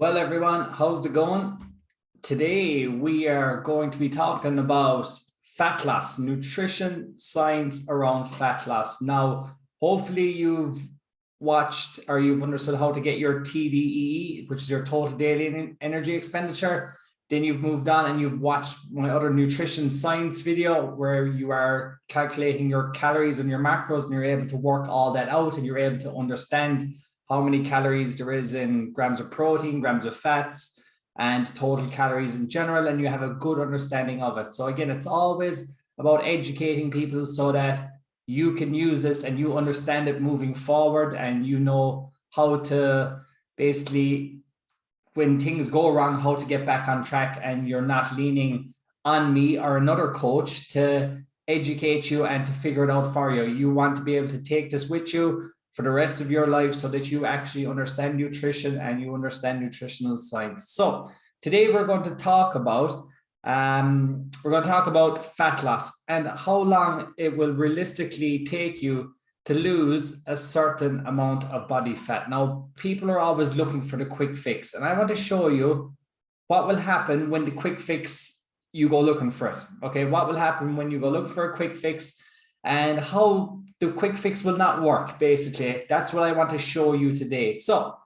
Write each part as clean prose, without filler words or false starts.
Well, everyone, how's it going? Today, we are going to be talking about fat loss, nutrition science around fat loss. Now, hopefully you've watched or you've understood how to get your TDEE, which is your total daily energy expenditure. Then you've moved on and you've watched my other nutrition science video where you are calculating your calories and your macros, and you're able to work all that out and you're able to understand how many calories there is in grams of protein, grams of fats, and total calories in general, and you have a good understanding of it. So again, it's always about educating people so that you can use this and you understand it moving forward, and you know how to basically, when things go wrong, how to get back on track, and you're not leaning on me or another coach to educate you and to figure it out for you. You want to be able to take this with you for the rest of your life so that you actually understand nutrition and you understand nutritional science. So today we're going to talk about fat loss and how long it will realistically take you to lose a certain amount of body fat. Now, people are always looking for the quick fix, and I want to show you what will happen when the quick fix, you go looking for it. Okay, what will happen when you go looking for a quick fix and how the quick fix will not work. Basically, that's what I want to show you today. So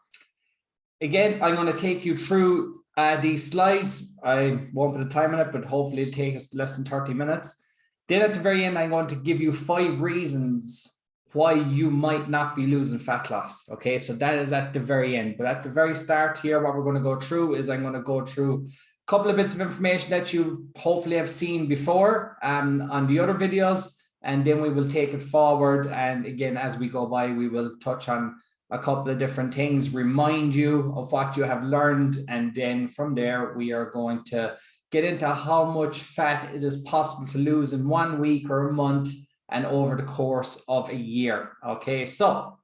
again, I'm going to take you through these slides. I won't put a time on it, but hopefully it'll take us less than 30 minutes. Then at the very end, I'm going to give you 5 reasons why you might not be losing fat loss. Okay, so that is at the very end. But at the very start here, what we're going to go through is I'm going to go through a couple of bits of information that you hopefully have seen before on the other videos. And then we will take it forward. And again, as we go by, we will touch on a couple of different things, remind you of what you have learned. And then from there, we are going to get into how much fat it is possible to lose in 1 week or a month and over the course of a year. Okay, so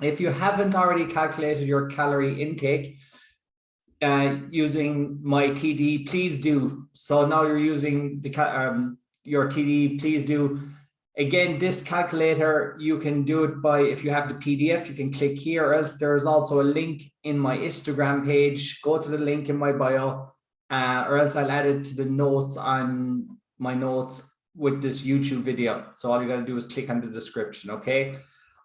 if you haven't already calculated your calorie intake using my TD, please do. So now you're using the your TD, please do. Again, this calculator, you can do it by, if you have the PDF, you can click here, or else there is also a link in my Instagram page. Go to the link in my bio, or else I'll add it to the notes on my notes with this YouTube video. So all you got to do is click on the description, okay?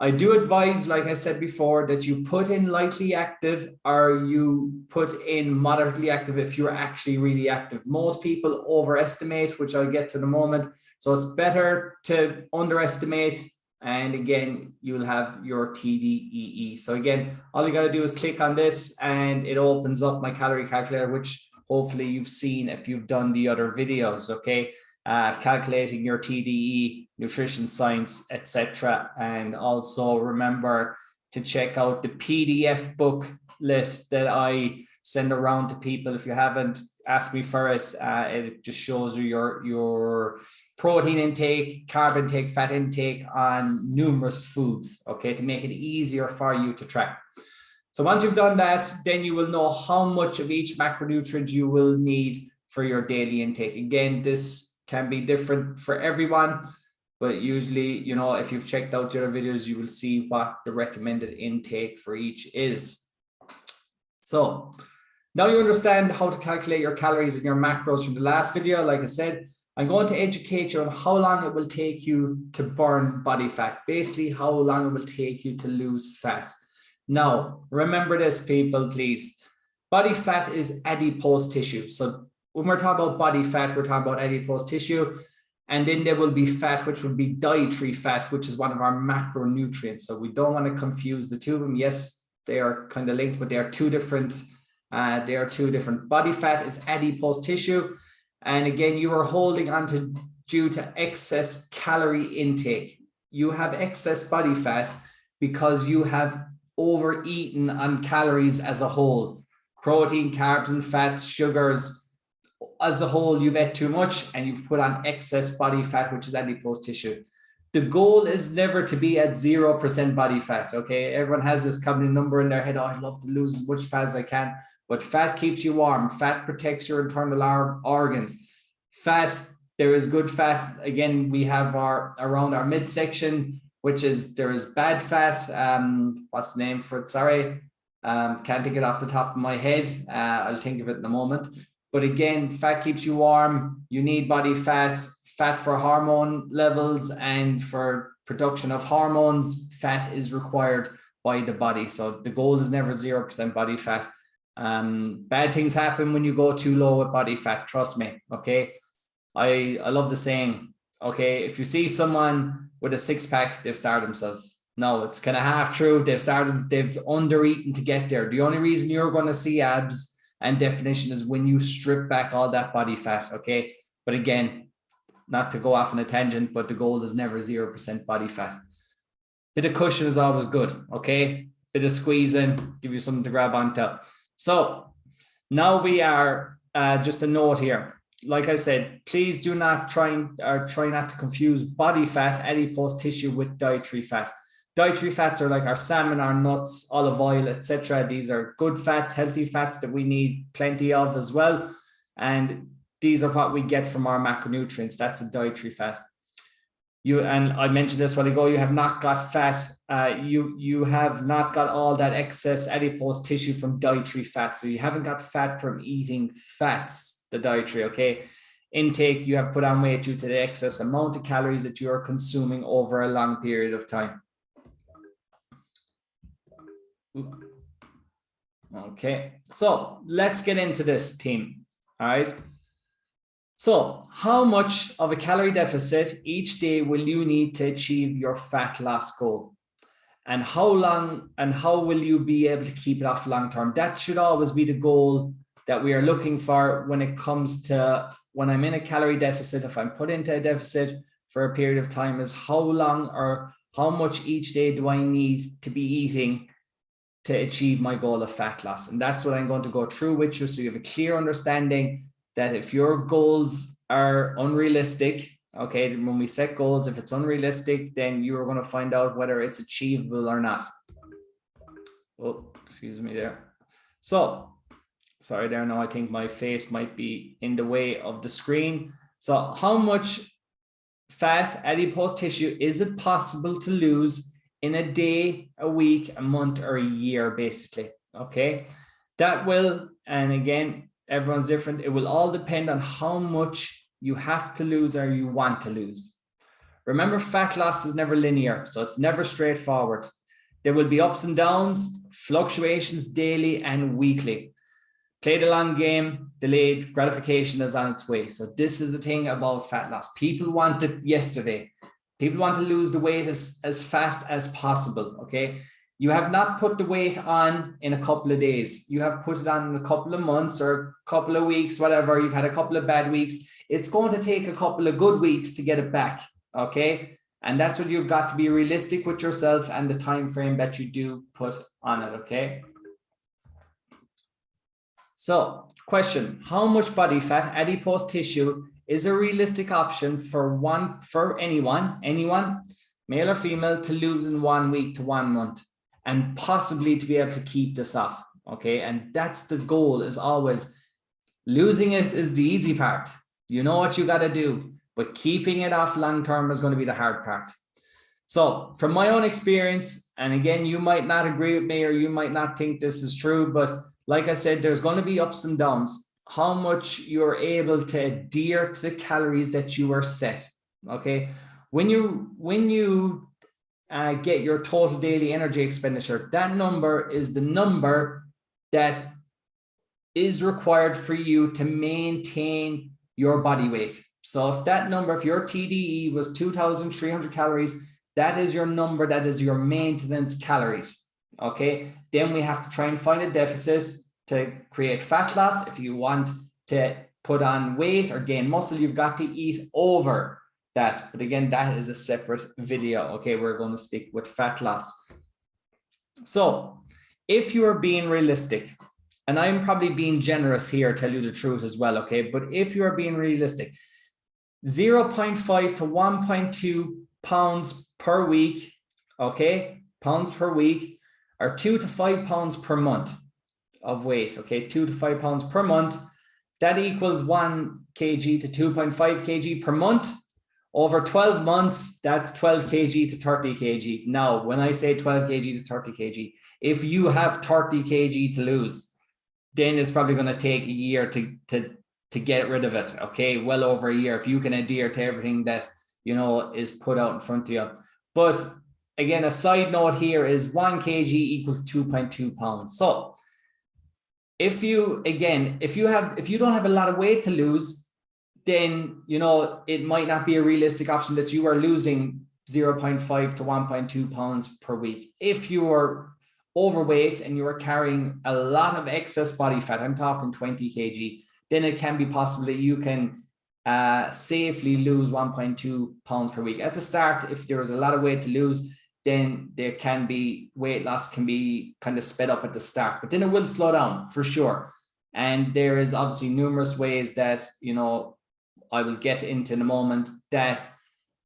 I do advise, like I said before, that you put in lightly active or you put in moderately active if you're actually really active. Most people overestimate, which I'll get to in a moment. So it's better to underestimate, and again, you'll have your TDEE. So again, all you got to do is click on this and it opens up my calorie calculator, which hopefully you've seen if you've done the other videos, okay? Calculating your TDE, nutrition science, etc. And also remember to check out the PDF book list that I send around to people. If you haven't asked me for it, it just shows you your protein intake, carb intake, fat intake on numerous foods, okay, to make it easier for you to track. So once you've done that, then you will know how much of each macronutrient you will need for your daily intake. Again, this can be different for everyone, but usually, you know, if you've checked out the other videos, you will see what the recommended intake for each is. So now you understand how to calculate your calories and your macros from the last video. Like I said, I'm going to educate you on how long it will take you to burn body fat, basically how long it will take you to lose fat. Now, remember this, people, please. Body fat is adipose tissue. So when we're talking about body fat, we're talking about adipose tissue. And then there will be fat, which would be dietary fat, which is one of our macronutrients. So we don't want to confuse the two of them. Yes, they are kind of linked, but they are two different. Body fat is adipose tissue. And again, you are holding on to due to excess calorie intake. You have excess body fat because you have overeaten on calories as a whole. Protein, carbs, and fats, sugars, as a whole, you've ate too much and you've put on excess body fat, which is adipose tissue. The goal is never to be at 0% body fat, okay? Everyone has this common number in their head, oh, I'd love to lose as much fat as I can. But fat keeps you warm. Fat protects your internal organs. Fat, there is good fat. Again, we have around our midsection, which is, there is bad fat. What's the name for it? Sorry. Can't think it off the top of my head. I'll think of it in a moment. But again, fat keeps you warm. You need body fat, fat for hormone levels and for production of hormones. Fat is required by the body. So the goal is never 0% body fat. Bad things happen when you go too low with body fat. Trust me. Okay. I love the saying, okay, if you see someone with a six-pack, they've starved themselves. No, it's kind of half true. They've under-eaten to get there. The only reason you're going to see abs and definition is when you strip back all that body fat, okay? But again, not to go off on a tangent, but the goal is never 0% body fat. Bit of cushion is always good, okay? Bit of squeezing, give you something to grab onto. So now we are, just a note here. Like I said, please do not try not to confuse body fat, adipose tissue with dietary fat. Dietary fats are like our salmon, our nuts, olive oil, etc. These are good fats, healthy fats that we need plenty of as well. And these are what we get from our macronutrients. That's a dietary fat. And I mentioned this a while ago, you have not got fat. You have not got all that excess adipose tissue from dietary fat. So you haven't got fat from eating fats, the dietary, okay? Intake, you have put on weight due to the excess amount of calories that you are consuming over a long period of time. Okay, so let's get into this, team. All right. So how much of a calorie deficit each day will you need to achieve your fat loss goal? And how long and how will you be able to keep it off long term? That should always be the goal that we are looking for when it comes to when I'm in a calorie deficit. If I'm put into a deficit for a period of time, is how long or how much each day do I need to be eating to achieve my goal of fat loss? And that's what I'm going to go through with you, so you have a clear understanding that if your goals are unrealistic, okay, when we set goals, if it's unrealistic, then you're going to find out whether it's achievable or not. Oh, excuse me there. So, sorry there, now I think my face might be in the way of the screen. So how much fat, adipose tissue, is it possible to lose in a day, a week, a month, or a year, basically? Okay, that will, and again, everyone's different. It will all depend on how much you have to lose or you want to lose. Remember, fat loss is never linear, so it's never straightforward. There will be ups and downs, fluctuations daily and weekly. Play the long game, delayed gratification is on its way. So this is the thing about fat loss. People want it yesterday. People want to lose the weight as fast as possible, okay? You have not put the weight on in a couple of days. You have put it on in a couple of months or a couple of weeks, whatever. You've had a couple of bad weeks. It's going to take a couple of good weeks to get it back, okay? And that's what you've got to be realistic with yourself and the time frame that you do put on it, okay? So, question, how much body fat, adipose tissue, is a realistic option for anyone, male or female, to lose in 1 week to 1 month, and possibly to be able to keep this off, okay? And that's the goal, is always losing it is the easy part. You know what you got to do, but keeping it off long term is going to be the hard part. So from my own experience, and again, you might not agree with me or you might not think this is true, but like I said, there's going to be ups and downs. How much you're able to adhere to the calories that you are set, okay? When you get your total daily energy expenditure, that number is the number that is required for you to maintain your body weight. So if that number, if your TDE was 2,300 calories, that is your number, that is your maintenance calories, okay? Then we have to try and find a deficit to create fat loss. If you want to put on weight or gain muscle, you've got to eat over that. But again, that is a separate video. Okay, we're going to stick with fat loss. So if you are being realistic, and I'm probably being generous here, tell you the truth as well, okay? But if you are being realistic, 0.5 to 1.2 pounds per week, okay? Pounds per week, or 2 to 5 pounds per month of weight, okay? 2 to 5 pounds per month. That equals 1 kg to 2.5 kg per month, Over 12 months, that's 12 kg to 30 kg. Now, when I say 12 kg to 30 kg, if you have 30 kg to lose, then it's probably going to take a year to get rid of it. Okay, well over a year if you can adhere to everything that is put out in front of you. But again, a side note here is 1 kg equals 2.2 pounds. So if you don't have a lot of weight to lose, then it might not be a realistic option that you are losing 0.5 to 1.2 pounds per week. If you are overweight and you are carrying a lot of excess body fat, I'm talking 20 kg, then it can be possible that you can safely lose 1.2 pounds per week. At the start, if there is a lot of weight to lose, then there can be weight loss can be kind of sped up at the start, but then it will slow down for sure. And there is obviously numerous ways that, I will get into in a moment, that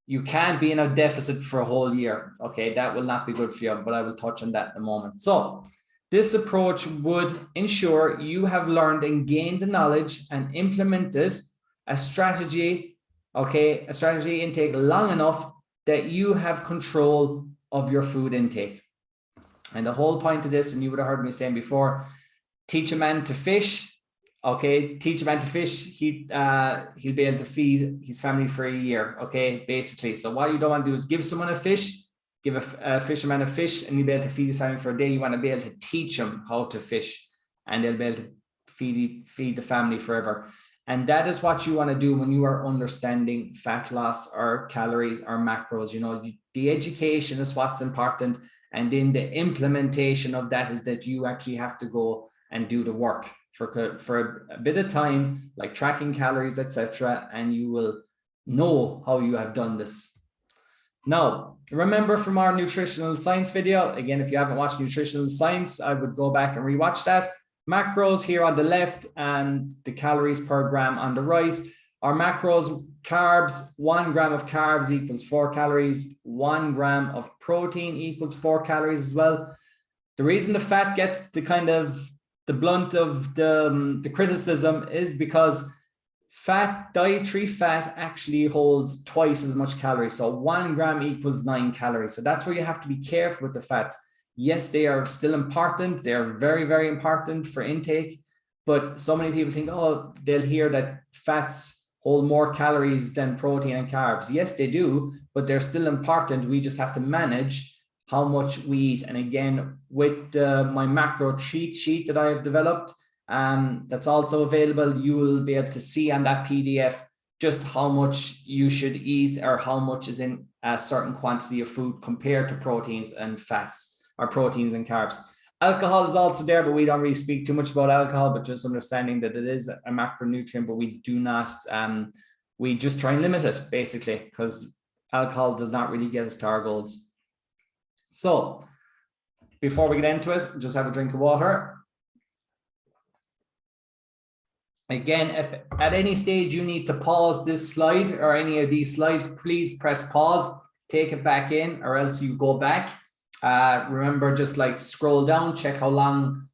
you can't be in a deficit for a whole year. Okay, that will not be good for you, but I will touch on that in a moment. So this approach would ensure you have learned and gained the knowledge and implemented a strategy intake long enough that you have control of your food intake. And the whole point of this, and you would have heard me saying before, teach a man to fish. Okay, teach a man to fish, he'll be able to feed his family for a year. Okay, basically. So what you don't want to do is give someone a fish, give a fisherman a fish, and you'll be able to feed his family for a day. You want to be able to teach them how to fish, and they'll be able to feed the family forever. And that is what you want to do when you are understanding fat loss or calories or macros. The education is what's important, and then the implementation of that is that you actually have to go and do the work for a bit of time, like tracking calories, etc., and you will know how you have done this. Now, remember from our nutritional science video, again, if you haven't watched nutritional science, I would go back and rewatch that. Macros here on the left and the calories per gram on the right. Our macros: carbs, 1 gram of carbs equals 4 calories, 1 gram of protein equals 4 calories as well. The reason the fat gets the blunt of the criticism is because dietary fat actually holds twice as much calories. So 1 gram equals 9 calories. So that's where you have to be careful with the fats. Yes, they are still important. They are very, very important for intake. But so many people think, oh, they'll hear that fats hold more calories than protein and carbs. Yes, they do, but they're still important. We just have to manage how much we eat. And again, with my macro cheat sheet that I have developed, that's also available, you will be able to see on that PDF just how much you should eat or how much is in a certain quantity of food compared to proteins and fats, or proteins and carbs. Alcohol is also there, but we don't really speak too much about alcohol, but just understanding that it is a macronutrient, but we do not, we just try and limit it basically, because alcohol does not really get us to our goals. So before we get into it, just have a drink of water. Again, if at any stage you need to pause this slide or any of these slides, please press pause, take it back in, or else you go back. Remember, just like scroll down, check how long,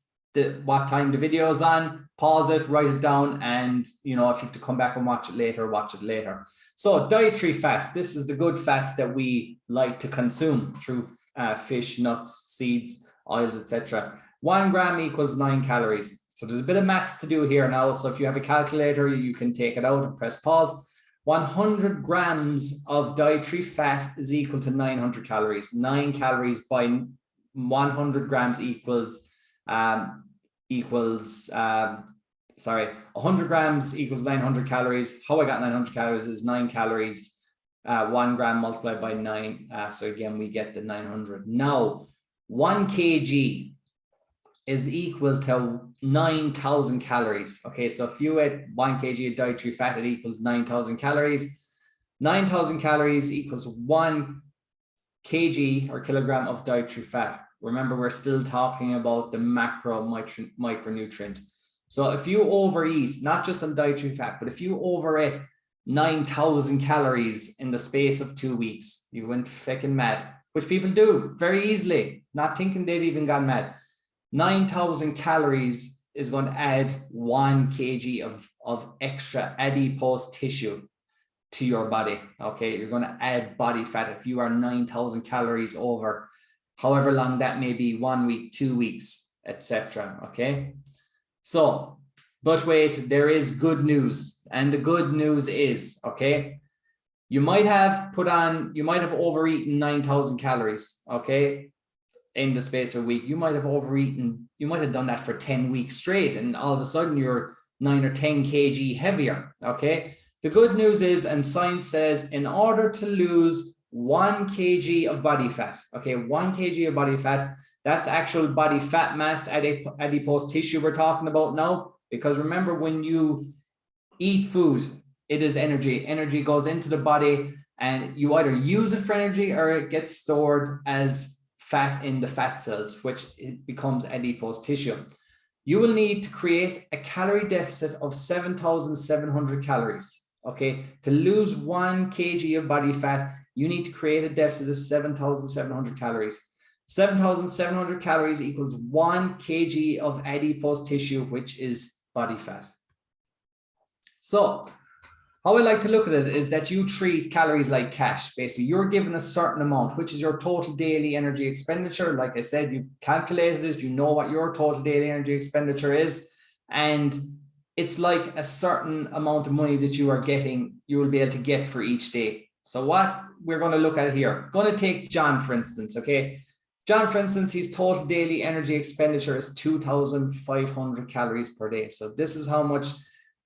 what time the video is on, pause it, write it down, and if you have to come back and watch it later, watch it later. So dietary fat, this is the good fats that we like to consume through fish, nuts, seeds, oils, etc. 1 gram equals 9 calories. So there's a bit of maths to do here now. So if you have a calculator, you can take it out and press pause. 100 grams of dietary fat is equal to 900 calories. 9 calories by 100 grams equals 100 grams equals 900 calories. How I got 900 calories is 9 calories, 1 gram multiplied by 9. So again, we get the 900. Now, 1 kg is equal to 9,000 calories. Okay, so if you ate 1 kg of dietary fat, it equals 9,000 calories. 9,000 calories equals 1 kg or kilogram of dietary fat. Remember, we're still talking about the macro micronutrient. So if you overeat, not just on dietary fat, but if you overate 9,000 calories in the space of 2 weeks, you went freaking mad, which people do very easily, not thinking they've even gone mad. 9,000 calories is going to add 1 kg of extra adipose tissue to your body. Okay, you're going to add body fat if you are 9,000 calories over, however long that may be, 1 week, 2 weeks, etc. Okay, so, but wait, there is good news, and the good news is, okay, you might have overeaten 9,000 calories, okay, in the space of a week. You might have overeaten, you might have done that for 10 weeks straight, and all of a sudden you're 9 or 10 kg heavier, okay? The good news is, and science says, in order to lose 1 kg of body fat, okay, 1 kg of body fat, that's actual body fat mass, adipose tissue we're talking about now, because remember, when you eat food, it is energy. Energy goes into the body, and you either use it for energy or it gets stored as fat in the fat cells, which it becomes adipose tissue. You will need to create a calorie deficit of 7,700 calories. Okay, to lose 1 kg of body fat, you need to create a deficit of 7,700 calories. 7,700 calories equals 1 kg of adipose tissue, which is body fat. So how I like to look at it is that you treat calories like cash. Basically, you're given a certain amount, which is your total daily energy expenditure. Like I said, you've calculated it, you know what your total daily energy expenditure is, and it's like a certain amount of money that you are getting, you will be able to get for each day. So what we're going to look at here, going to take John, for instance, okay? John, for instance, his total daily energy expenditure is 2,500 calories per day. So this is how much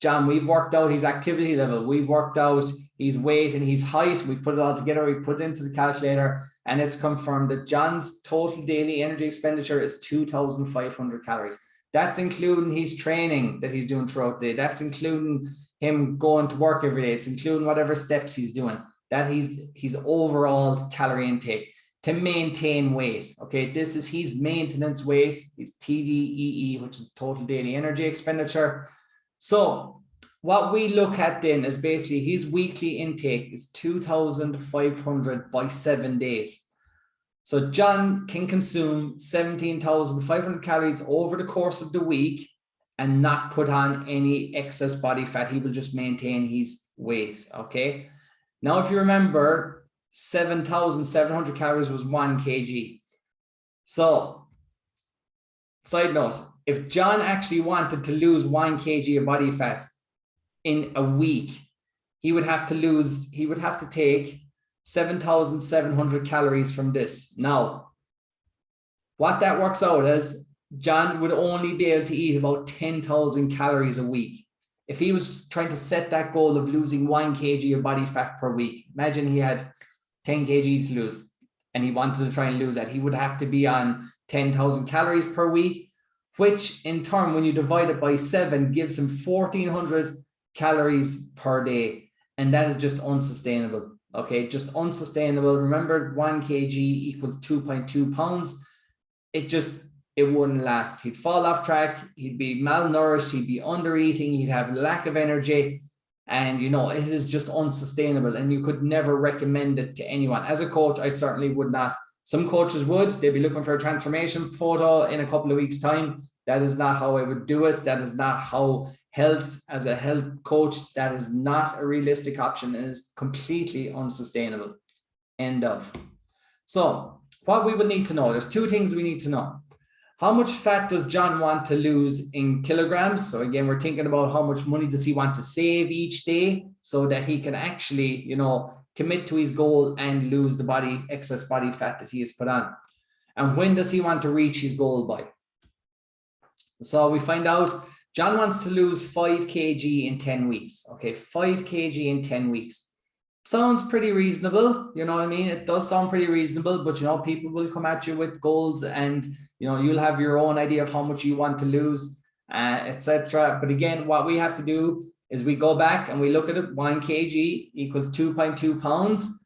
John, we've worked out his activity level, we've worked out his weight and his height, we've put it all together, we put it into the calculator, and it's confirmed that John's total daily energy expenditure is 2,500 calories. That's including his training that he's doing throughout the day. That's including him going to work every day. It's including whatever steps he's doing. That his overall calorie intake to maintain weight. Okay, this is his maintenance weight, his TDEE, which is total daily energy expenditure. So what we look at then is basically his weekly intake is 2,500 by 7 days. So John can consume 17,500 calories over the course of the week and not put on any excess body fat. He will just maintain his weight, okay? Now, if you remember, 7,700 calories was 1 kg. So, side note, if John actually wanted to lose 1 kg of body fat in a week, he would have to take 7,700 calories from this. Now, what that works out as, John would only be able to eat about 10,000 calories a week. If he was trying to set that goal of losing 1 kg of body fat per week, imagine he had 10 kg to lose and he wanted to try and lose that, he would have to be on 10,000 calories per week, which in turn, when you divide it by 7, gives him 1,400 calories per day. And that is just unsustainable. Okay, just unsustainable. Remember, 1 kg equals 2.2 pounds. It wouldn't last. He'd fall off track. He'd be malnourished. He'd be under eating. He'd have lack of energy. And, you know, it is just unsustainable. And you could never recommend it to anyone. As a coach, I certainly would not. Some coaches would. They'd be looking for a transformation photo in a couple of weeks' time. That is not how I would do it. That is not how as a health coach, that is not a realistic option and is completely unsustainable. End of. So what we will need to know, there's 2 things we need to know. How much fat does John want to lose in kilograms? So again, we're thinking about how much money does he want to save each day so that he can actually, you know, commit to his goal and lose the excess body fat that he has put on. And when does he want to reach his goal by? So we find out John wants to lose 5 kg in 10 weeks. Okay, 5 kg in 10 weeks. Sounds pretty reasonable. You know what I mean? It does sound pretty reasonable, but, you know, people will come at you with goals and, you know, you'll have your own idea of how much you want to lose, etc. But again, what we have to do is we go back and we look at it. 1 kg equals 2.2 pounds.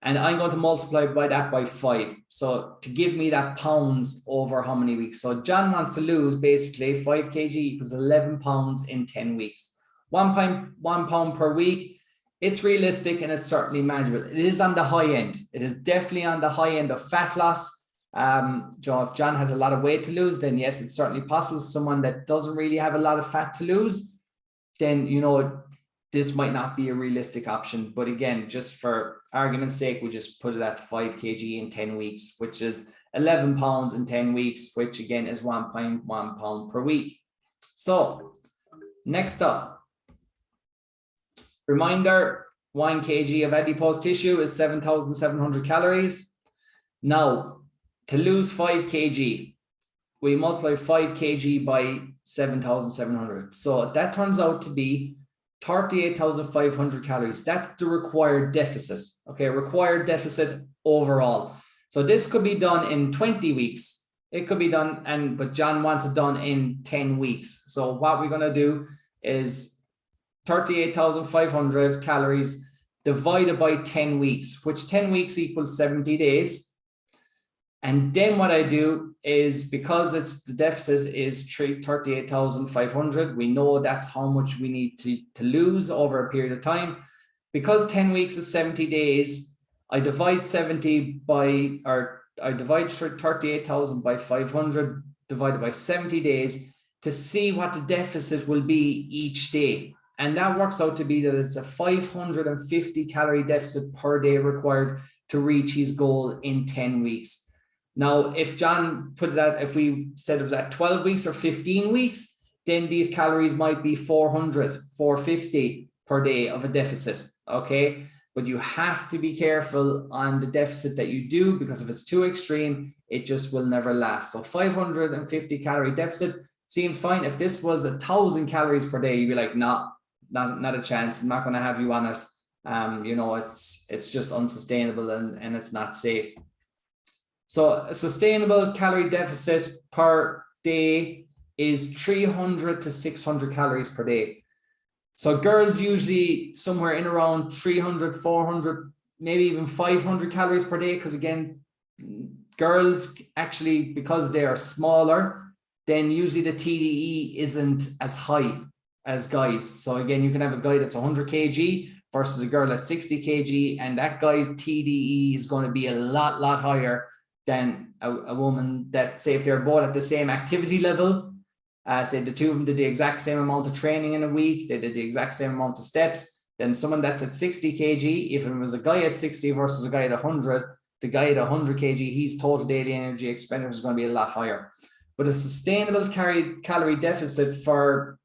And I'm going to multiply by that by 5. So to give me that pounds over how many weeks. So John wants to lose basically 5 kg equals 11 pounds in 10 weeks. 1 pound per week. It's realistic and it's certainly manageable. It is on the high end. It is definitely on the high end of fat loss. If John has a lot of weight to lose, then yes, it's certainly possible. Someone that doesn't really have a lot of fat to lose, then, you know, this might not be a realistic option. But again, just for argument's sake, we just put it at 5 kg in 10 weeks, which is 11 pounds in 10 weeks, which again is 1.1 pound per week. So next up, reminder, 1 kg of adipose tissue is 7,700 calories. Now, to lose 5 kg, we multiply 5 kg by 7,700. So that turns out to be 38,500 calories. That's the required deficit. Okay, required deficit overall. So this could be done in 20 weeks. It could be done, but John wants it done in 10 weeks. So what we're going to do is 38,500 calories divided by 10 weeks, which 10 weeks equals 70 days. And then what I do is, because the deficit is 38,500, we know that's how much we need to lose over a period of time. Because 10 weeks is 70 days, I divide 38,000 by 500 divided by 70 days to see what the deficit will be each day. And that works out to be that it's a 550 calorie deficit per day required to reach his goal in 10 weeks. Now, if John put it at, if we said it was at 12 weeks or 15 weeks, then these calories might be 400, 450 per day of a deficit, okay? But you have to be careful on the deficit that you do, because if it's too extreme, it just will never last. So 550 calorie deficit seemed fine. If this was 1,000 calories per day, you'd be like, nah, not a chance. I'm not going to have you on it. You know, it's just unsustainable and it's not safe. So a sustainable calorie deficit per day is 300 to 600 calories per day. So girls usually somewhere in around 300, 400, maybe even 500 calories per day. Because again, girls actually, because they are smaller, then usually the TDE isn't as high as guys. So again, you can have a guy that's 100 kg versus a girl that's 60 kg, and that guy's TDE is going to be a lot higher than a woman that, say, if they're both at the same activity level, say the two of them did the exact same amount of training in a week, they did the exact same amount of steps, then someone that's at 60 kg, if it was a guy at 60 versus a guy at 100, the guy at 100 kg, his total daily energy expenditure is going to be a lot higher. But a sustainable calorie deficit per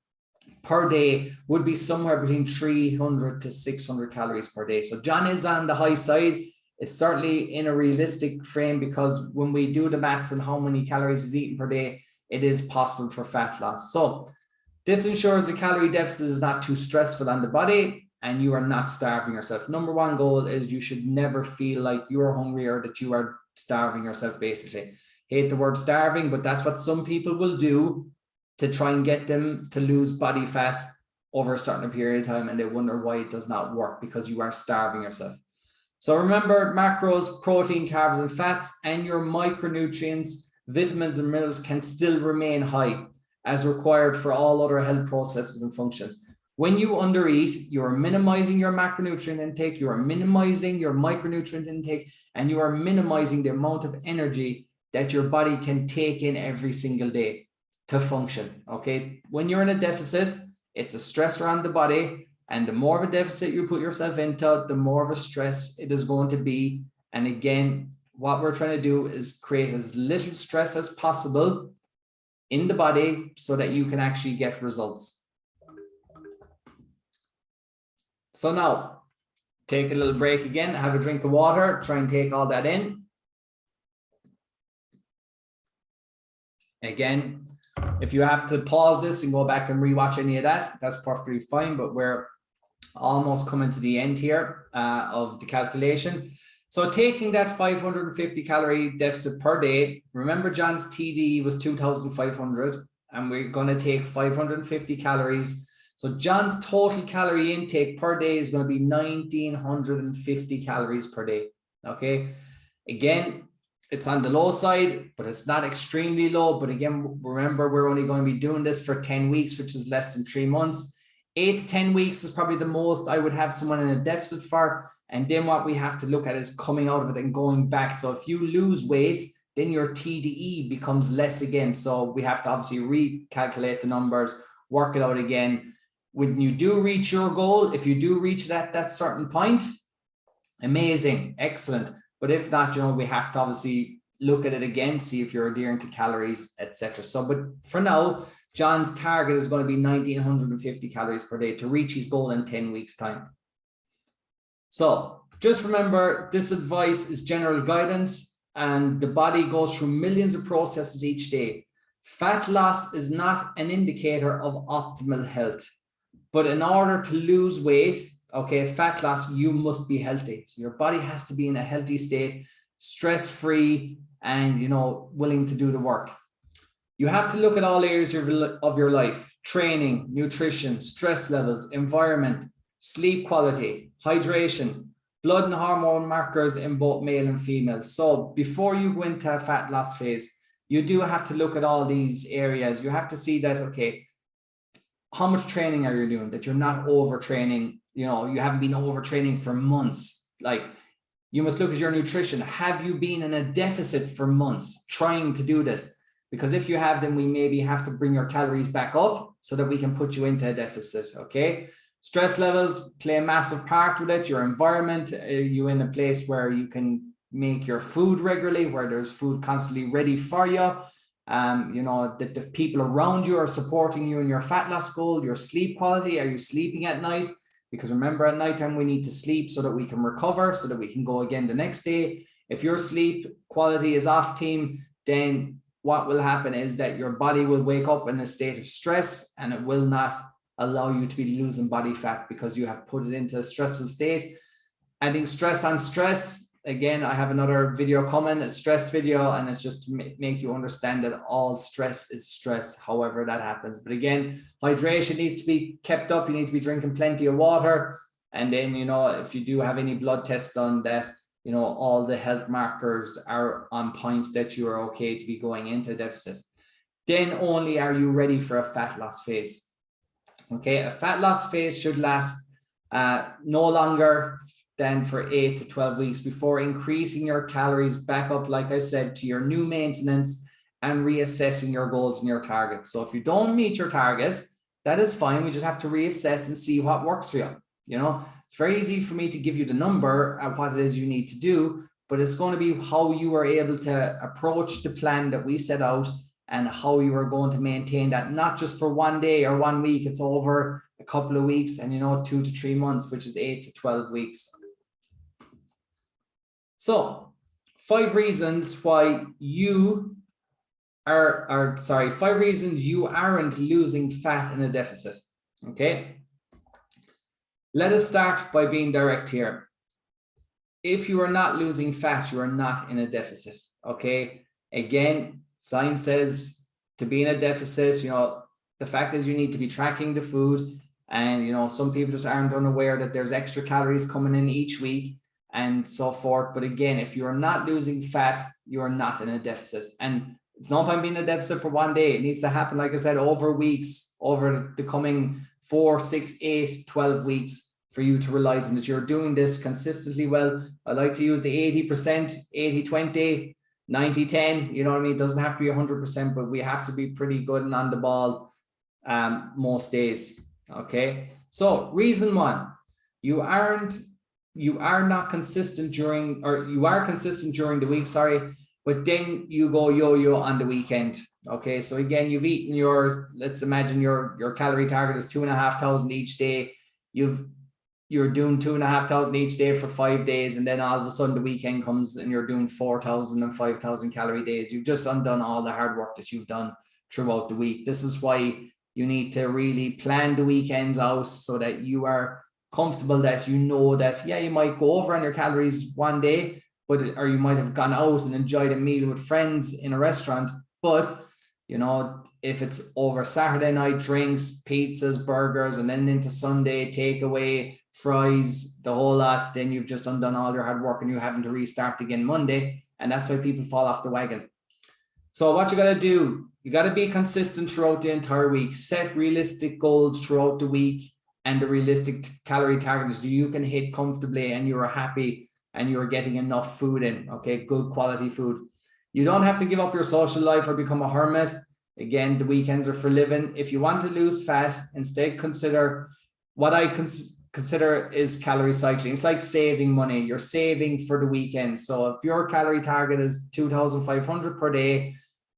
day would be somewhere between 300 to 600 calories per day. So John is on the high side. It's certainly in a realistic frame, because when we do the maths and how many calories is eaten per day, it is possible for fat loss. So this ensures the calorie deficit is not too stressful on the body and you are not starving yourself. Number one goal is you should never feel like you're hungry or that you are starving yourself, basically. Hate the word starving, but that's what some people will do to try and get them to lose body fat over a certain period of time, and they wonder why it does not work, because you are starving yourself. So remember, macros, protein, carbs, and fats, and your micronutrients, vitamins, and minerals can still remain high as required for all other health processes and functions. When you undereat, you are minimizing your macronutrient intake, you are minimizing your micronutrient intake, and you are minimizing the amount of energy that your body can take in every single day to function, okay? When you're in a deficit, it's a stressor on the body, and the more of a deficit you put yourself into, the more of a stress it is going to be. And again, what we're trying to do is create as little stress as possible in the body so that you can actually get results. So now, take a little break again, have a drink of water, try and take all that in. Again, if you have to pause this and go back and rewatch any of that, that's perfectly fine, but we're almost coming to the end here of the calculation. So taking that 550 calorie deficit per day, remember John's TD was 2,500, and we're going to take 550 calories. So John's total calorie intake per day is going to be 1,950 calories per day. Okay. Again, it's on the low side, but it's not extremely low. But again, remember, we're only going to be doing this for 10 weeks, which is less than 3 months. 8 to 10 weeks is probably the most I would have someone in a deficit for. And then what we have to look at is coming out of it and going back. So if you lose weight, then your TDE becomes less again. So we have to obviously recalculate the numbers, work it out again. when you do reach your goal, if you do reach it at that certain point, amazing, excellent. But if not, we have to obviously look at it again, see if you're adhering to calories, etc. So, but for now, John's target is going to be 1950 calories per day to reach his goal in 10 weeks time. So just remember, this advice is general guidance, and the body goes through millions of processes each day. Fat loss is not an indicator of optimal health, but in order to lose weight, okay, fat loss, you must be healthy. So your body has to be in a healthy state, stress-free, and willing to do the work. You have to look at all areas of your life: training, nutrition, stress levels, environment, sleep quality, hydration, blood and hormone markers in both male and female. So before you go into a fat loss phase, you do have to look at all these areas. You have to see that, okay, how much training are you doing? That you're not overtraining, you haven't been overtraining for months. Like, you must look at your nutrition. Have you been in a deficit for months trying to do this? Because if you have, then we maybe have to bring your calories back up so that we can put you into a deficit, okay? Stress levels play a massive part with it. Your environment, you in a place where you can make your food regularly, where there's food constantly ready for you. That the people around you are supporting you in your fat loss goal. Your sleep quality, are you sleeping at night? Because remember, at nighttime we need to sleep so that we can recover, so that we can go again the next day. If your sleep quality is off, team, then what will happen is that your body will wake up in a state of stress, and it will not allow you to be losing body fat because you have put it into a stressful state. Adding stress on stress, again, I have another video coming, a stress video, and it's just to make you understand that all stress is stress, however that happens. But again, hydration needs to be kept up. You need to be drinking plenty of water. And then, if you do have any blood tests done, that all the health markers are on points that you are okay to be going into deficit, then only are you ready for a fat loss phase. Okay, a fat loss phase should last no longer than for 8 to 12 weeks before increasing your calories back up, like I said, to your new maintenance and reassessing your goals and your targets. So if you don't meet your target, that is fine. We just have to reassess and see what works for you. It's very easy for me to give you the number of what it is you need to do, but it's going to be how you are able to approach the plan that we set out and how you are going to maintain that, not just for one day or 1 week. It's over a couple of weeks and 2 to 3 months, which is 8 to 12 weeks. So 5 reasons why you are 5 reasons you aren't losing fat in a deficit. Okay. Let us start by being direct here. If you are not losing fat, you are not in a deficit. Okay. Again, science says to be in a deficit, the fact is you need to be tracking the food, and some people just aren't unaware that there's extra calories coming in each week and so forth. But again, if you're not losing fat, you're not in a deficit. And it's no point being in a deficit for one day. It needs to happen, like I said, over weeks, over the coming 4, 6, 8, 12 weeks for you to realize that you're doing this consistently well. I like to use the 80%, 80-20, 90-10, you know what I mean? It doesn't have to be 100%, but we have to be pretty good and on the ball most days. Okay. So reason 1, you are not consistent during, or you are consistent during the week, but then you go yo-yo on the weekend. Okay. So again, you've eaten let's imagine your calorie target is 2,500 each day. You're doing 2,500 each day for 5 days, and then all of a sudden the weekend comes and you're doing 4,000 and 5,000 calorie days. You've just undone all the hard work that you've done throughout the week. This is why you need to really plan the weekends out so that you are comfortable, that that, yeah, you might go over on your calories one day, or you might have gone out and enjoyed a meal with friends in a restaurant. But, if it's over Saturday night, drinks, pizzas, burgers, and then into Sunday, takeaway, fries, the whole lot, then you've just undone all your hard work and you're having to restart again Monday. And that's why people fall off the wagon. So what you got to do, you got to be consistent throughout the entire week. Set realistic goals throughout the week and the realistic calorie targets you can hit comfortably, and you're happy and you're getting enough food in. Okay, good quality food. You don't have to give up your social life or become a hermit. Again, the weekends are for living. If you want to lose fat, instead consider what I consider is calorie cycling. It's like saving money. You're saving for the weekend. So if your calorie target is 2,500 per day,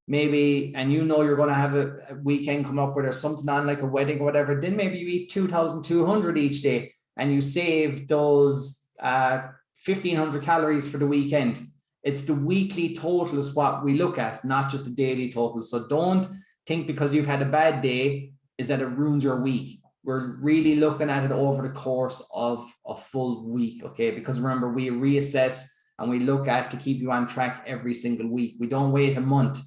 maybe, and you know you're going to have a weekend come up where there's something on like a wedding or whatever, then maybe you eat 2,200 each day and you save those 1,500 calories for the weekend. It's the weekly total is what we look at, not just the daily total. So don't think because you've had a bad day is that it ruins your week. We're really looking at it over the course of a full week, okay? Because remember, we reassess and we look at to keep you on track every single week. We don't wait a month.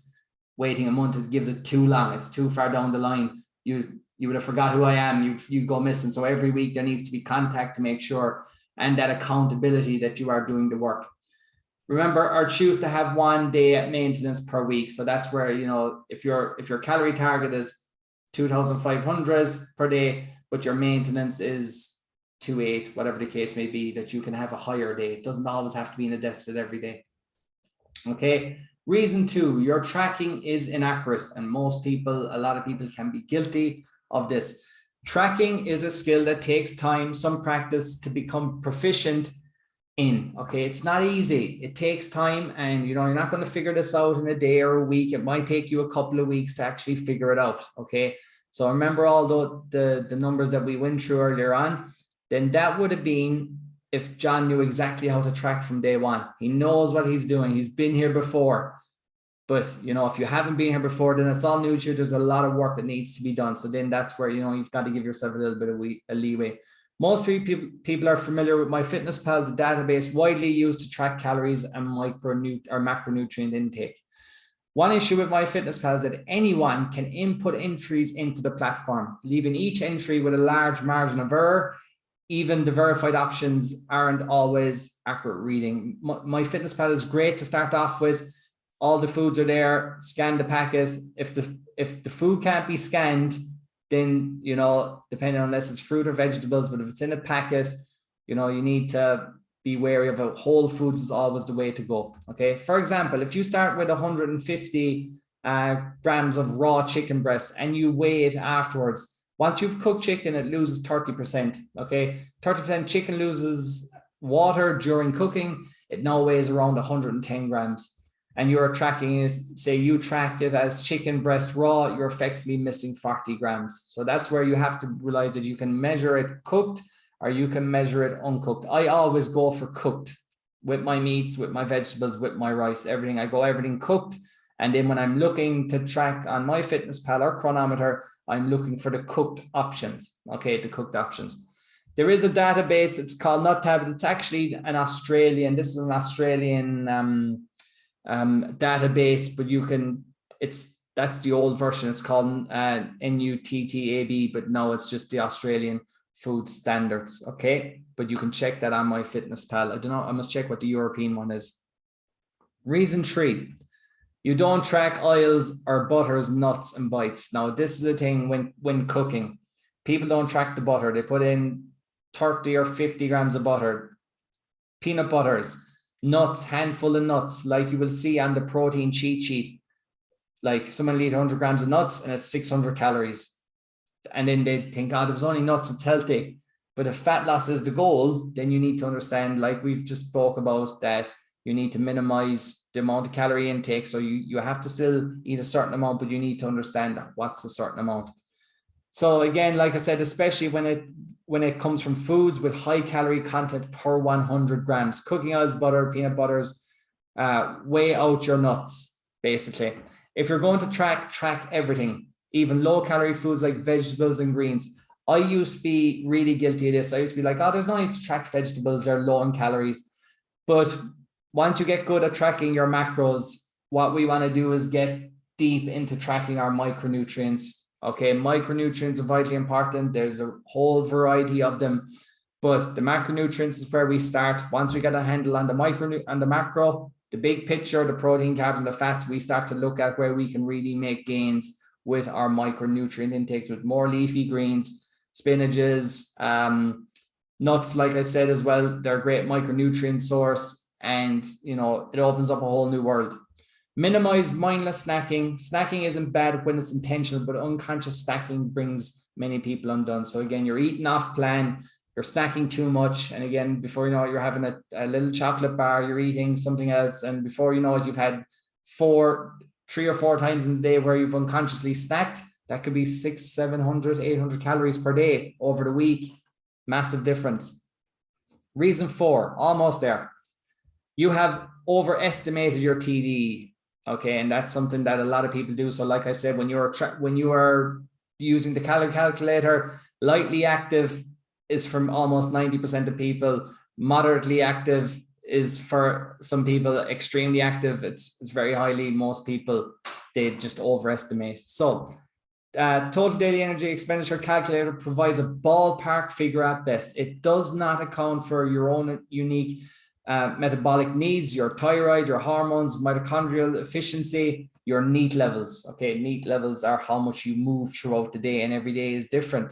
Waiting a month, it gives it too long. It's too far down the line. You would have forgot who I am. You go missing. So every week there needs to be contact to make sure, and that accountability that you are doing the work. Remember, or choose to have 1 day at maintenance per week. So that's where, you know, if your calorie target is 2,500 per day, but your maintenance is 2,800, whatever the case may be, that you can have a higher day. It doesn't always have to be in a deficit every day. Okay. Reason 2, your tracking is inaccurate. And a lot of people can be guilty of this. Tracking is a skill that takes time, some practice to become proficient in. Okay, it's not easy. It takes time, and you're not going to figure this out in a day or a week. It might take you a couple of weeks to actually figure it out. Okay, so remember all the numbers that we went through earlier on. Then that would have been if John knew exactly how to track from day one. He knows what he's doing. He's been here before. But if you haven't been here before, then it's all new to you. There's a lot of work that needs to be done. So then that's where you've got to give yourself a little bit of a leeway. Most people are familiar with MyFitnessPal, the database widely used to track calories and macronutrient intake. One issue with MyFitnessPal is that anyone can input entries into the platform, leaving each entry with a large margin of error. Even the verified options aren't always accurate reading. MyFitnessPal is great to start off with. All the foods are there. Scan the packet. If the food can't be scanned, then, depending on unless it's fruit or vegetables, but if it's in a packet, you need to be wary of it. Whole foods is always the way to go. Okay. For example, if you start with 150 grams of raw chicken breast and you weigh it afterwards, once you've cooked chicken, it loses 30%. Okay. 30% chicken loses water during cooking. It now weighs around 110 grams. And you're tracking it, say you tracked it as chicken breast raw, you're effectively missing 40 grams. So that's where you have to realize that you can measure it cooked or you can measure it uncooked. I always go for cooked with my meats, with my vegetables, with my rice, everything. I go everything cooked. And then when I'm looking to track on MyFitnessPal or Chronometer, I'm looking for the cooked options. Okay, the cooked options. There is a database, it's called NutTab. It's actually an Australian, this is an Australian database, but that's the old version. It's called NUTTAB, but now it's just the Australian food standards. Okay, but you can check that on MyFitnessPal. I don't know, I must check what the European one is. Reason 3, you don't track oils or butters, nuts and bites. Now this is a thing when cooking, people don't track the butter. They put in 30 or 50 grams of butter, peanut butters, nuts, handful of nuts, like you will see on the protein cheat sheet. Like someone will eat 100 grams of nuts and it's 600 calories. And then they think, oh, there was only nuts, it's healthy. But if fat loss is the goal, then you need to understand, like we've just spoke about, that you need to minimize the amount of calorie intake. So you have to still eat a certain amount, but you need to understand what's a certain amount. So again, like I said, especially when it comes from foods with high calorie content per 100 grams, cooking oils, butter, peanut butters, weigh out your nuts, basically. If you're going to track everything, even low calorie foods like vegetables and greens. I used to be really guilty of this. I used to be like, oh, there's no need to track vegetables, they're low in calories. But once you get good at tracking your macros, what we want to do is get deep into tracking our micronutrients. Okay, micronutrients are vitally important. There's a whole variety of them, but the macronutrients is where we start. Once we get a handle on the macro, the big picture, the protein, carbs, and the fats, we start to look at where we can really make gains with our micronutrient intakes, with more leafy greens, spinaches, nuts, like I said as well. They're a great micronutrient source, and it opens up a whole new world. Minimize mindless snacking. Snacking isn't bad when it's intentional, but unconscious snacking brings many people undone. So again, you're eating off plan, you're snacking too much. And again, before you know it, you're having a little chocolate bar, you're eating something else. And before you know it, you've had 3 or 4 times in the day where you've unconsciously snacked. That could be 600, 700, 800 calories per day over the week. Massive difference. Reason 4, almost there. You have overestimated your TDE. Okay, and that's something that a lot of people do. So like I said, when you are using the calorie calculator, lightly active is from almost 90% of people. Moderately active is for some people. Extremely active, it's very highly. Most people, they just overestimate. So total daily energy expenditure calculator provides a ballpark figure at best. It does not account for your own unique metabolic needs, your thyroid, your hormones, mitochondrial efficiency, your NEAT levels. Okay, NEAT levels are how much you move throughout the day, and every day is different.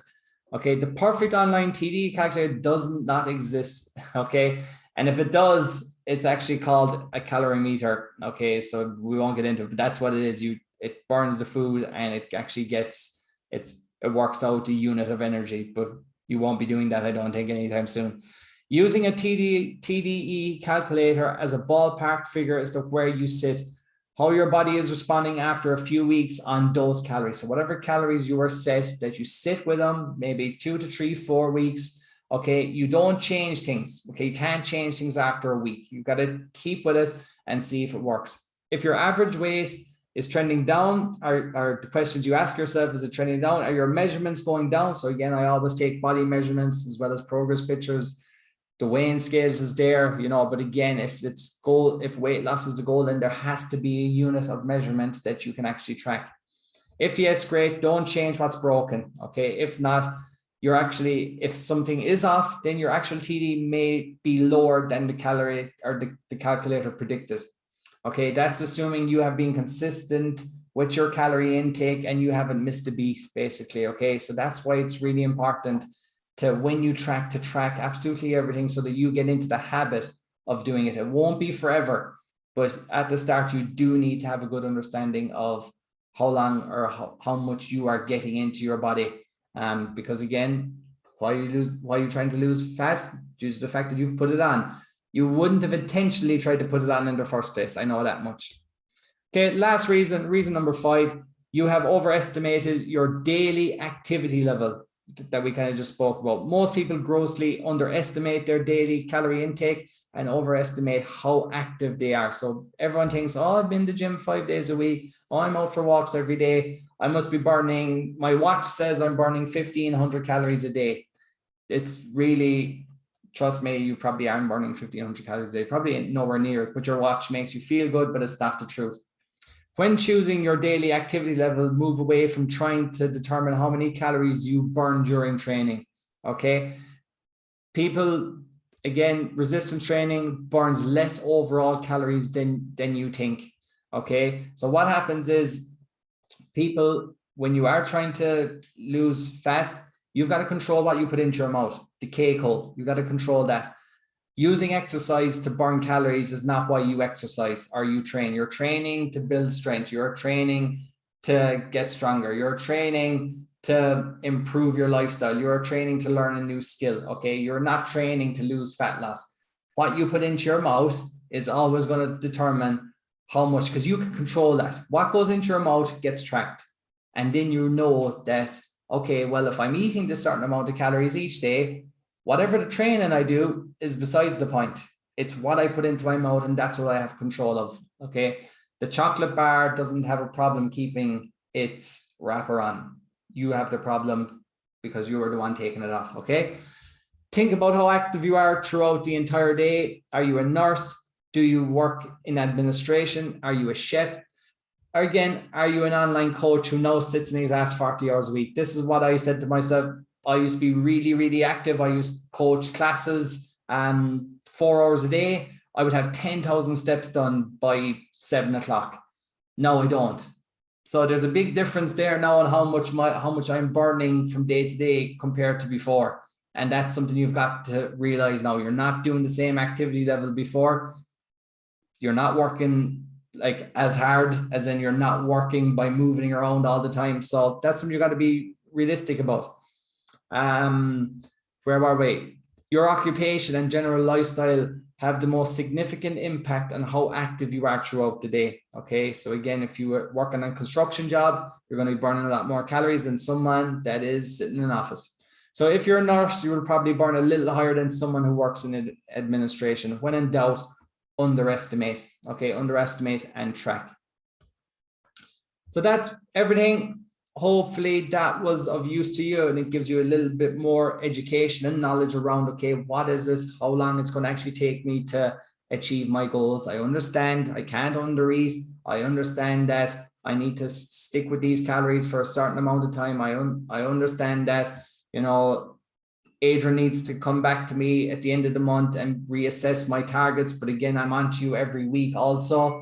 Okay, the perfect online TD calculator does not exist. Okay, and if it does, it's actually called a calorimeter. Okay, so we won't get into it, but that's what it is. It burns the food and it actually gets it works out the unit of energy, but you won't be doing that, I don't think, anytime soon. Using a TDE calculator as a ballpark figure as to where you sit, how your body is responding after a few weeks on those calories. So whatever calories you are set, that you sit with them, maybe 2 to 3, 4 weeks. Okay, you don't change things. Okay, you can't change things after a week. You've got to keep with it and see if it works. If your average weight is trending down, are the questions you ask yourself, is it trending down? Are your measurements going down? So again, I always take body measurements as well as progress pictures. The weighing scales is there, but again, if weight loss is the goal, then there has to be a unit of measurement that you can actually track. If yes, great, don't change what's broken. Okay, if not, if something is off, then your actual TD may be lower than the calorie or the calculator predicted. Okay, that's assuming you have been consistent with your calorie intake and you haven't missed a beat, basically. Okay, so that's why it's really important to, when you track absolutely everything so that you get into the habit of doing it. It won't be forever, but at the start, you do need to have a good understanding of how long or how much you are getting into your body. Because again, why are you trying to lose fat? Due to the fact that you've put it on. You wouldn't have intentionally tried to put it on in the first place. I know that much. Okay, last reason number 5, you have overestimated your daily activity level that we kind of just spoke about. Most people grossly underestimate their daily calorie intake and overestimate how active they are. So everyone thinks, oh, I've been to the gym 5 days a week. Oh, I'm out for walks every day. I must be burning, my watch says I'm burning 1,500 calories a day. It's really, trust me, you probably aren't burning 1,500 calories a day. Probably nowhere near it, but your watch makes you feel good, but it's not the truth. When choosing your daily activity level, move away from trying to determine how many calories you burn during training. Okay. People, again, resistance training burns less overall calories than you think. Okay. So what happens is, people, when you are trying to lose fat, you've got to control what you put into your mouth. The cake hole, you've got to control that. Using exercise to burn calories is not why you exercise or you train. You're training to build strength. You're training to get stronger. You're training to improve your lifestyle. You're training to learn a new skill. Okay. You're not training to lose fat loss. What you put into your mouth is always going to determine how much, because you can control that. What goes into your mouth gets tracked. And then you know that, okay, well, if I'm eating this certain amount of calories each day, whatever the training I do is besides the point. It's what I put into my mouth, and that's what I have control of. Okay. The chocolate bar doesn't have a problem keeping its wrapper on. You have the problem because you were the one taking it off. Okay. Think about how active you are throughout the entire day. Are you a nurse? Do you work in administration? Are you a chef? Or again, are you an online coach who now sits in his ass 40 hours a week? This is what I said to myself. I used to be really, really active. I used to coach classes 4 hours a day. I would have 10,000 steps done by 7 o'clock. No, I don't. So there's a big difference there now on how much I'm burning from day to day compared to before. And that's something you've got to realize now. You're not doing the same activity level before. You're not working like as hard, as in you're not working by moving around all the time. So that's something you got to be realistic about. Where were we? Your occupation and general lifestyle have the most significant impact on how active you are throughout the day. Okay, so again, if you were working on a construction job, you're going to be burning a lot more calories than someone that is sitting in an office. So if you're a nurse, you will probably burn a little higher than someone who works in administration. When in doubt, underestimate. Okay, underestimate and track. So that's everything. Hopefully that was of use to you, and it gives you a little bit more education and knowledge around, okay, what is it, how long it's going to actually take me to achieve my goals. I understand I can't undereat. I understand that I need to stick with these calories for a certain amount of time. I understand that, you know, Adrian needs to come back to me at the end of the month and reassess my targets. But again, I'm on to you every week also.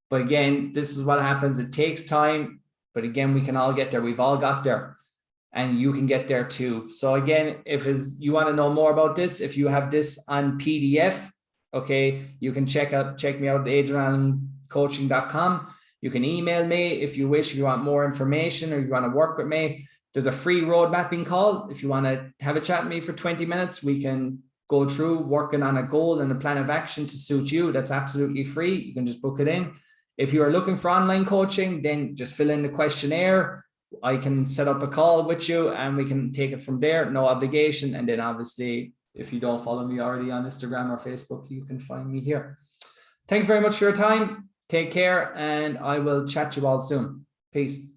But again, this is what happens. It takes time. But again, we can all get there. We've all got there, and you can get there too. So again, if you want to know more about this, if you have this on PDF, okay, you can check me out at adriancoaching.com. You can email me if you wish, if you want more information or you want to work with me. There's a free road mapping call. If you want to have a chat with me for 20 minutes, we can go through working on a goal and a plan of action to suit you. That's absolutely free. You can just book it in. If you are looking for online coaching, then just fill in the questionnaire. I can set up a call with you and we can take it from there. No obligation. And then obviously, if you don't follow me already on Instagram or Facebook, you can find me here. Thank you very much for your time. Take care, and I will chat to you all soon. Peace.